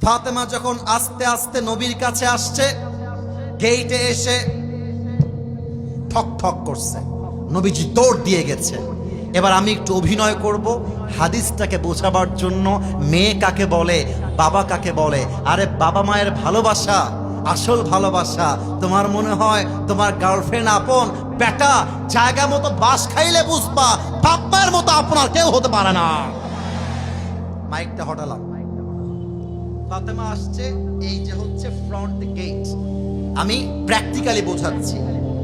ফাতেমা যখন আস্তে আস্তে নবীর কাছে আসছে, গেটে এসে ঠক ঠক করছে, নবীজি দৌড় দিয়ে গেছে। এবার আমি একটু অভিনয় করব হাদিসটাকে বোঝাবার জন্য। মেয়ে কাকে বলে, বাবা কাকে বলে? আরে বাবা মায়ের ভালোবাসা, আসল ভালোবাসা। তোমার মনে হয় তোমার গার্লফ্রেন্ড আপন? বেটা, জায়গা মতো বাস খাইলে বুঝবা বাপ মায়ের মতো আপনার কেউ হতে পারে না। মাইকটা হটালাম। ফাতেমা আসছে, এই যে হচ্ছে ফ্রন্ট গেট। আমি প্র্যাকটিক্যালি বোঝাচ্ছি।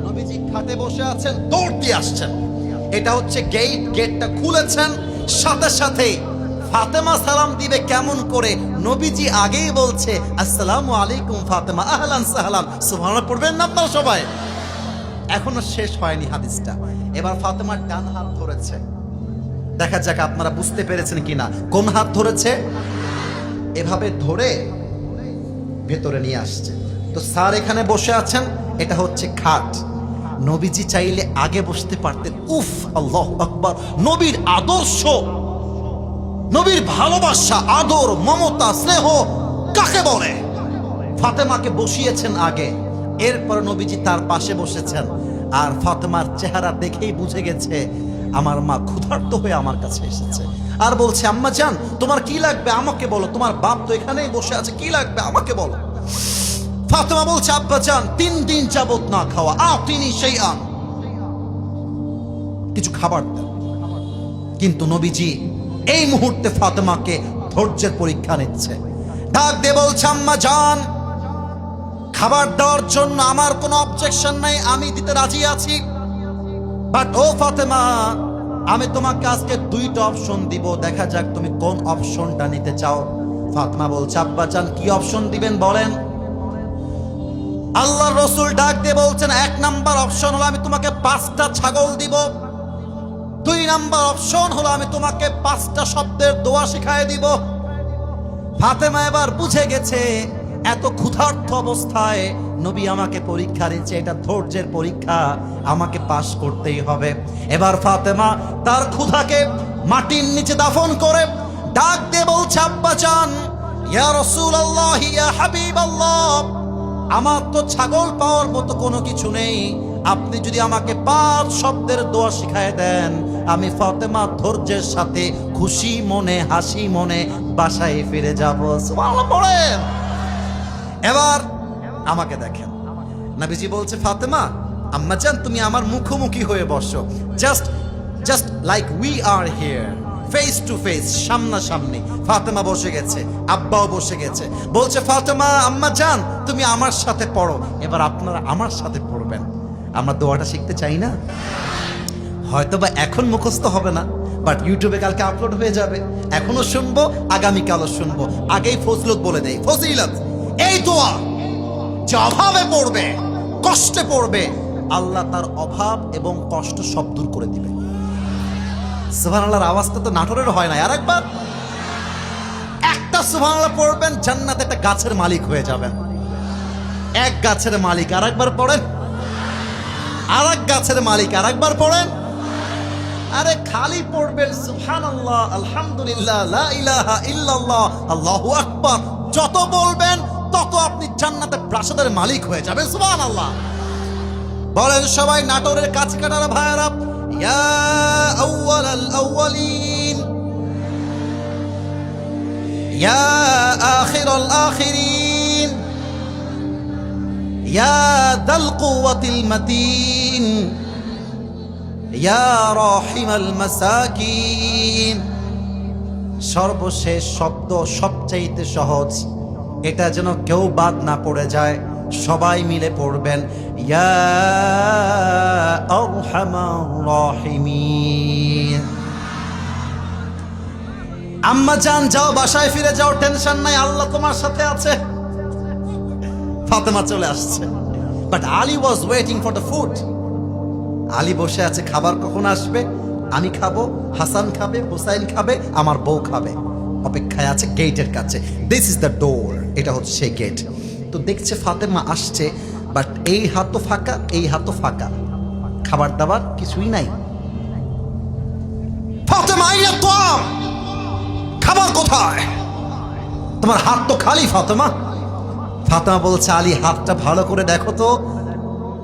নবীজি খাটে বসে আছেন, দৌড় দিয়ে আসছেন। এটা হচ্ছে গেট। গেটটা খুলেছেন, সাথে সাথে ফাতেমা সালাম দিবে কেমন করে? নবীজি আগেই বলছে আসসালামু আলাইকুম ফাতেমা, আহলান সাহলান। সুবহানাল্লাহ পড়বেন না আপনারা সবাই? এখনো শেষ হয়নি হাদিসটা। এবার ফাতেমার ডান হাত ধরেছে। দেখা যাক আপনারা বুঝতে পেরেছেন কিনা। কোন হাত ধরেছে? এভাবে ধরে ভেতরে নিয়ে আসছে। তো স্যার এখানে বসে আছেন, এটা হচ্ছে খাট। নবীজি চাইলে আগে বসতে পারতেন। উফ, আল্লাহু আকবার! নবীর আদর্শ, নবীর ভালোবাসা, আদর, মমতা, স্নেহ কাকে বলে? ফাতেমাকে বসিয়েছেন আগে, এরপর নবীজি তার পাশে বসেছেন। আর ফাতেমার চেহারা দেখেই বুঝে গেছে আমার মা ক্ষুধার্ত হয়ে আমার কাছে এসেছে। আর বলছে আম্মা জান তোমার কি লাগবে আমাকে বলো, তোমার বাপ তো এখানেই বসে আছে, কি লাগবে আমাকে বলো। ফাতেমা বলছে আব্বা জান 3 দিন যাবত না খাওয়া, তিনি সেই কিছু খাবার দেন। কিন্তু নবীজি এই মুহূর্তে ফাতেমাকে ধৈর্যের পরীক্ষা নিচ্ছে। ডাক দিয়ে বলছে আম্মা জান খাবার দেওয়ার জন্য আমার কোনো অবজেকশন নাই, আমি দিতে রাজি আছি। বাট ও ফাতেমা, আমি তোমাকে আজকে 2টা অপশন দিব, দেখা যাক তুমি কোন অপশনটা নিতে চাও। ফাতেমা বলছে আব্বা জান কি অপশন দিবেন বলেন। আল্লাহর রাসূল ডাক দিয়ে বলছেন 1 নাম্বার অপশন হলো আমি তোমাকে 5টা ছাগল দিব। 2 নাম্বার অপশন হলো আমি তোমাকে 5টা শব্দের দোয়া শিখায় দিব। ফাতেমা এবার বুঝে গেছে এত ক্ষুধার্ত অবস্থায় নবী আমাকে পরীক্ষা দিচ্ছে, এটা ধৈর্যের পরীক্ষা, আমাকে পাস করতেই হবে। এবার ফাতেমা তার ক্ষুধাকে মাটির নিচে দাফন করে ডাক দিয়ে বলছে আব্বা জান, ইয়া রাসূলুল্লাহ, ইয়া হাবিবাল্লাহ, আমার তো ছাগল পাওয়ার মতো কোনো কিছু নেই, আপনি যদি আমাকে 5 শব্দের দোয়া শিখায় দেন আমি ফাতেমা ধৈর্যের সাথে খুশি মনে হাসি মনে বাসায় ফিরে যাব। সুবহানাল্লাহ পড়েন। এবার আমাকে দেখেন, নবীজি বলছে ফাতেমা আম্মা জান তুমি আমার মুখোমুখি হয়ে বসো, just like we are here, face to face, সামনাসামনি। ফাতেমা বসে গেছে, আব্বাও বসে গেছে। বলছে ফাতেমা আম্মা জান তুমি আমার সাথে পড়ো। এবার আপনারা আমার সাথে পড়বেন। আমরা দোয়াটা শিখতে চাই না? হয়তোবা এখন মুখস্থ হবে না, বাট ইউটিউবে কালকে আপলোড হয়ে যাবে। এখনো শুনবো, আগামীকালও শুনবো। আগেই ফজলত বলে দেই, ফজিলত এই দোয়া যে অভাবে পড়বে, কষ্টে পড়বে, আল্লাহ তার অভাব এবং কষ্ট সব দূর করে দিবে। সুবহানাল্লাহর আওয়াজটা তো নাটোরের হয় না। আর একবার একটা সুবহানাল্লাহ পড়বেন, জান্নাতে একটা গাছের মালিক হয়ে যাবেন। এক গাছের মালিক। আর একবার পড়েন। আর এক গাছের মালিক। আর একবার পড়েন। আরে খালি পড়বেন সুবহানাল্লাহ, আলহামদুলিল্লাহ, লা ইলাহা ইল্লাল্লাহ, আল্লাহু আকবার। যত বলবেন তত আপনি জান্নাতে প্রাসাদের মালিক হয়ে যাবেন। সুবহানাল্লাহ বলেন সবাই। নাটোরের কাছে কাটার ভাইরা, ইয়া আউয়ালাল আউয়ালিন, ইয়া আখিরাল আখিরিন, ইয়া দাল কুওয়াতিল মাতিন, ইয়া রাহিমাল মাসাকিন। সর্বশেষ শব্দ সবচাইতে সহজ, এটা যেন কেউ বাদ না পড়ে যায়, সবাই মিলে পড়বেন, ইয়া আরহামার রাহিমিন। আম্মা জান যাও, বাসায় ফিরে যাও, টেনশন নাই, আল্লাহ তোমার সাথে আছে। ফাতেমা চলে আসছে, but Ali was waiting for the food. Ali বসে আছে, খাবার কখন আসবে, আমি খাবো, হাসান খাবে, হুসাইন খাবে, আমার বউ খাবে, অপেক্ষায় আছে গেটের কাছে। দিস ইজ দ্য ডোর, এটা হচ্ছে সেই গেট। তো দেখছে ফাতেমা আসছে, বাট এই হাতও ফাঁকা, এই হাতও ফাঁকা, খাবার দাবার কিছুই নাই। ফাতেমা, খাবার কোথায়? তোমার হাত তো খালি ফাতেমা। ফাতেমা বলছে আলী হাতটা ভালো করে দেখো তো।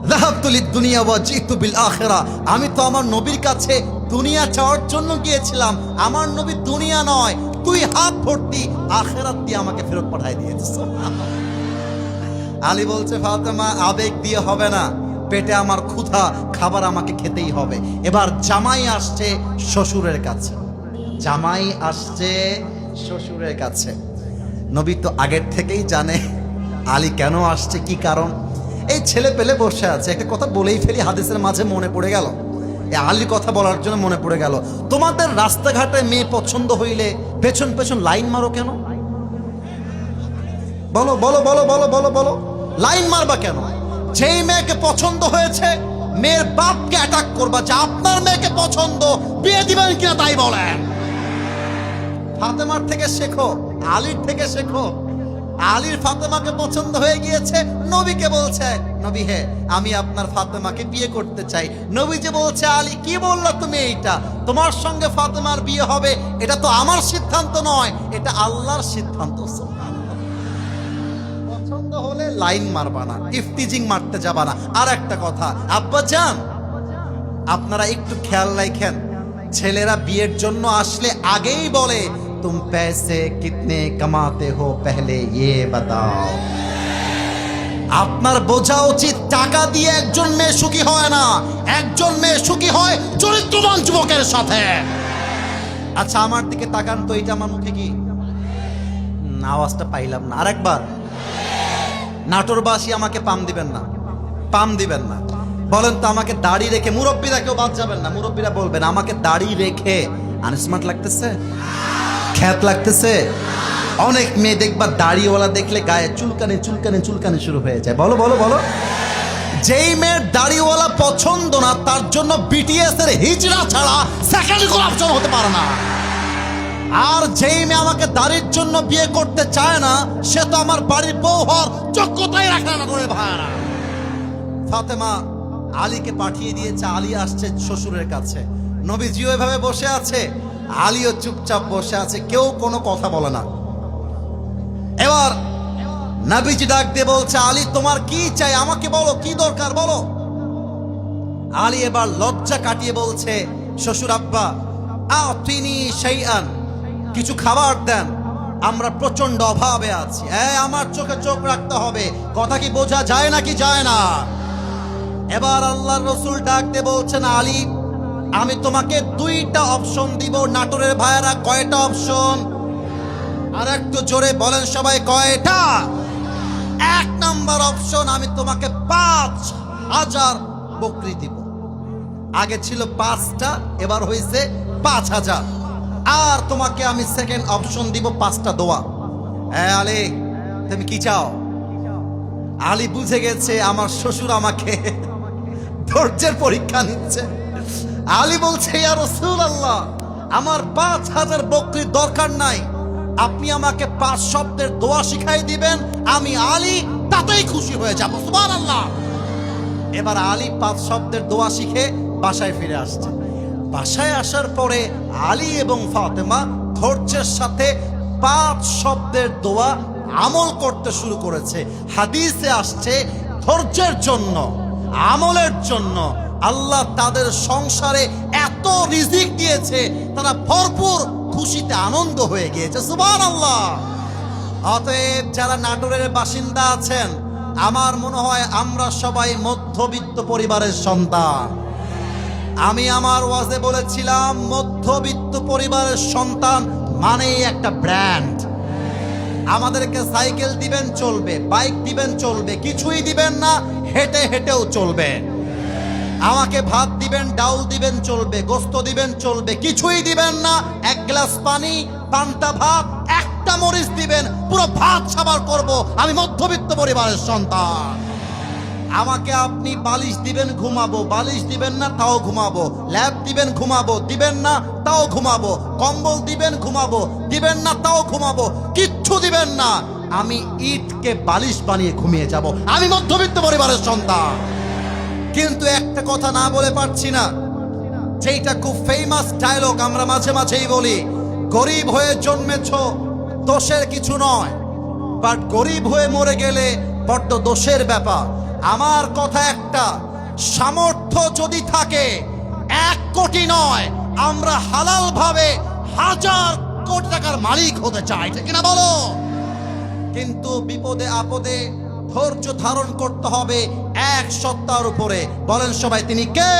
যাহাবতু লিদ-দুনিয়া ওয়া জিতু বিল আখিরা, আমি তো আমার নবীর কাছে দুনিয়া চাওয়ার জন্য গিয়েছিলাম, আমার নবী দুনিয়া নয়, তুই হাত ভর্তি আখিরাত দিয়ে আমাকে ফেরত পাঠিয়ে দিয়েছিস। আলী বলছে ফাতেমা আবেগ দিয়ে হবে না, পেটে আমার ক্ষুধা, খাবার আমাকে খেতেই হবে। এবার জামাই আসছে শ্বশুরের কাছে, জামাই আসছে শ্বশুরের কাছে। নবী তো আগের থেকেই জানে আলী কেন আসছে, কি কারণ। এই ছেলে পেলে বসে আছে, একটা কথা বলেই ফেলি, হাদিসের মাঝে মনে পড়ে গেল, এই আলী কথা বলার জন্য মনে পড়ে গেল। তোমাদের রাস্তাঘাটে মেয়ে পছন্দ হইলে পেছন পেছন লাইন মারো কেন? বলো বলো বলো বলো বলো বলো, লাইন মারবা কেন? যেই মেয়েকে পছন্দ হয়েছে মেয়ের বাপকে অ্যাটাক করবা যে আপনার মেয়েকে পছন্দ, বিয়ে দিবেন কিনা তাই বলেন। ফাতেমার থেকে শেখো, আলীর থেকে শেখো। আলীর ফাতেমাকে পছন্দ হয়ে গিয়েছে, নবীকে বলছে নবী হে আমি আপনার ফাতেমাকে বিয়ে করতে চাই। নবী যে বলছে আলী কি বললা তুমি, এইটা তোমার সঙ্গে ফাতেমার বিয়ে হবে, এটা তো আমার সিদ্ধান্ত নয়, এটা আল্লাহর সিদ্ধান্ত। পছন্দ হলে লাইন মারবা না, ইফতিজিং মারতে যাবা না। আর একটা কথা আব্বা জান, আপনারা একটু খেয়াল রাখেন, ছেলেরা বিয়ের জন্য আসলে আগেই বলে तुम पैसे कितने कमाते हो पहले ये बताओ। আপনার বোঝা উচিত টাকা দিয়ে একজন মেয়ে সুখী হয় না, একজন মেয়ে সুখী হয় চরিত্রবান যুবকের সাথে। আচ্ছা আমার দিকে তাকান তো, এটা আমার মুখে কি আওয়াজটা পাইলাম না, আরেকবার। নাটোরবাসী আমাকে পাম দিবেন না, পাম দিবেন না। বলেন তো আমাকে দাড়ি রেখে, মুরব্বীরা কেউ বাদ যাবেন না, মুরব্বীরা বলবেন আমাকে দাড়ি রেখে আনস্মার্ট লাগতেছে, খ্যাত লাগতেছে? অনেক মেয়ে দেখবা দাড়িওয়ালা দেখলে গায়ে চুলকানি চুলকানি চুলকানি শুরু হয়ে যায়। বলো বলো বলো। যেই মেয়ের দাড়িওয়ালা পছন্দ না তার জন্য বিটিএস এর হিজড়া ছাড়া সেকেন্ড কোন অপশন হতে পারে না। আর যেই মেয়ে আমাকে দাড়ির জন্য বিয়ে করতে চায় না সে তো আমার বাড়ির বউ হওয়ার যোগ্যতাই রাখে না করে ভাইরা। ফাতেমা আলীকে পাঠিয়ে দিয়েছে, আলী আসছে শ্বশুরের কাছে। নবীজিও এভাবে বসে আছে, আলীও চুপচাপ বসে আছে, কেউ কোনো কথা বলে না। এবার নবীজি ডাক দিয়ে বলছে আলী তোমার কি চাই, আমাকে বলো কি দরকার বলো। আলী এবার লজ্জা কাটিয়ে বলছে শ্বশুর আব্বা আতিনি শাইআন, কিছু খাবার দেন, আমরা প্রচন্ড অভাবে আছি। আমার চোখে চোখ রাখতে হবে, কথা কি বোঝা যায় নাকি যায় না? এবার আল্লাহর রাসূল ডাক দিয়ে বলছেন আলী আমি তোমাকে দুইটা অপশন দিব। নাটোরের ভাইয়েরা কয়টা অপশন? আর একটু জোরে বলেন সবাই, কয়টা? এক নাম্বার অপশন আমি তোমাকে ৫,০০০ বকরি দিব। আগে ছিল ৫টা, এবার হয়েছে ৫,০০০। আর তোমাকে আমি সেকেন্ড অপশন দিব ৫টা দোয়া। আলী তুমি কি চাও? আলী বুঝে গেছে আমার শ্বশুর আমাকে ধৈর্যের পরীক্ষা নিচ্ছে। আলী বলছে ইয়া রাসূলুল্লাহ আমার ৫,০০০ বকরির দরকার নাই, আপনি আমাকে ৫ শব্দের দোয়া শিখাই দিবেন, আমি আলী তাতেই খুশি হয়ে যাব। সুবহানাল্লাহ। এবার আলী ৫ শব্দের দোয়া শিখে বাসায় ফিরে আসছে। বাসায় আসার পরে আলী এবং ফাতেমা ধৈর্যের সাথে ৫ শব্দের দোয়া আমল করতে শুরু করেছে। হাদিসে আসছে ধৈর্যের জন্য, আমলের জন্য আল্লাহ তাদের সংসারে এত রিজিক দিয়েছে, তারা ভরপুর খুশিতে আনন্দ হয়ে গিয়েছে। সুবহানাল্লাহ। অতএব যারা নাটোরের বাসিন্দা আছেন, আমার মনে হয় আমরা সবাই মধ্যবিত্ত পরিবারের সন্তান। আমি আমার ওয়াজে বলেছিলাম মধ্যবিত্ত পরিবারের সন্তান মানেই একটা ব্র্যান্ড। আমাদেরকে সাইকেল দিবেন চলবে, বাইক দিবেন চলবে, কিছুই দিবেন না হেঁটে হেঁটেও চলবে। আমাকে ভাত দিবেন, ডাউল দিবেন চলবে, গোস্ত দিবেন চলবে, কিছুই দিবেন না এক গ্লাস পানি, পান্তা ভাত, একটা মরিচ দিবেন, পুরো ভাত সাবার করব। আমি মধ্যবিত্ত পরিবারের সন্তান। আমাকে আপনি বালিশ দিবেন ঘুমাবো, বালিশ দিবেন না তাও ঘুমাবো, ল্যাপ দিবেন ঘুমাবো, দিবেন না তাও ঘুমাবো, কম্বল দিবেন ঘুমাবো, দিবেন না তাও ঘুমাবো, কিচ্ছু দিবেন না আমি ইটকে বালিশ বানিয়ে ঘুমিয়ে যাব। আমি মধ্যবিত্ত পরিবারের সন্তান। কিন্তু একটা কথা না বলে পারছি না, যেটা খুব ফেমাস ডায়লগ আমরা মাঝে মাঝেই বলি, গরিব হয়ে জন্মেছ দোষের কিছু নয়, বাট গরিব হয়ে মরে গেলে বড্ড দোষের ব্যাপার। আমার কথা একটা, সামর্থ্য যদি থাকে 1 কোটি নয়, আমরা হালাল ভাবে 1000 কোটি টাকার মালিক হতে চাই, ঠিক না বলো? কিন্তু বিপদে আপদে ধৈর্য ধারণ করতে হবে এক সত্তার উপরে। বলেন সবাই, তিনি কে?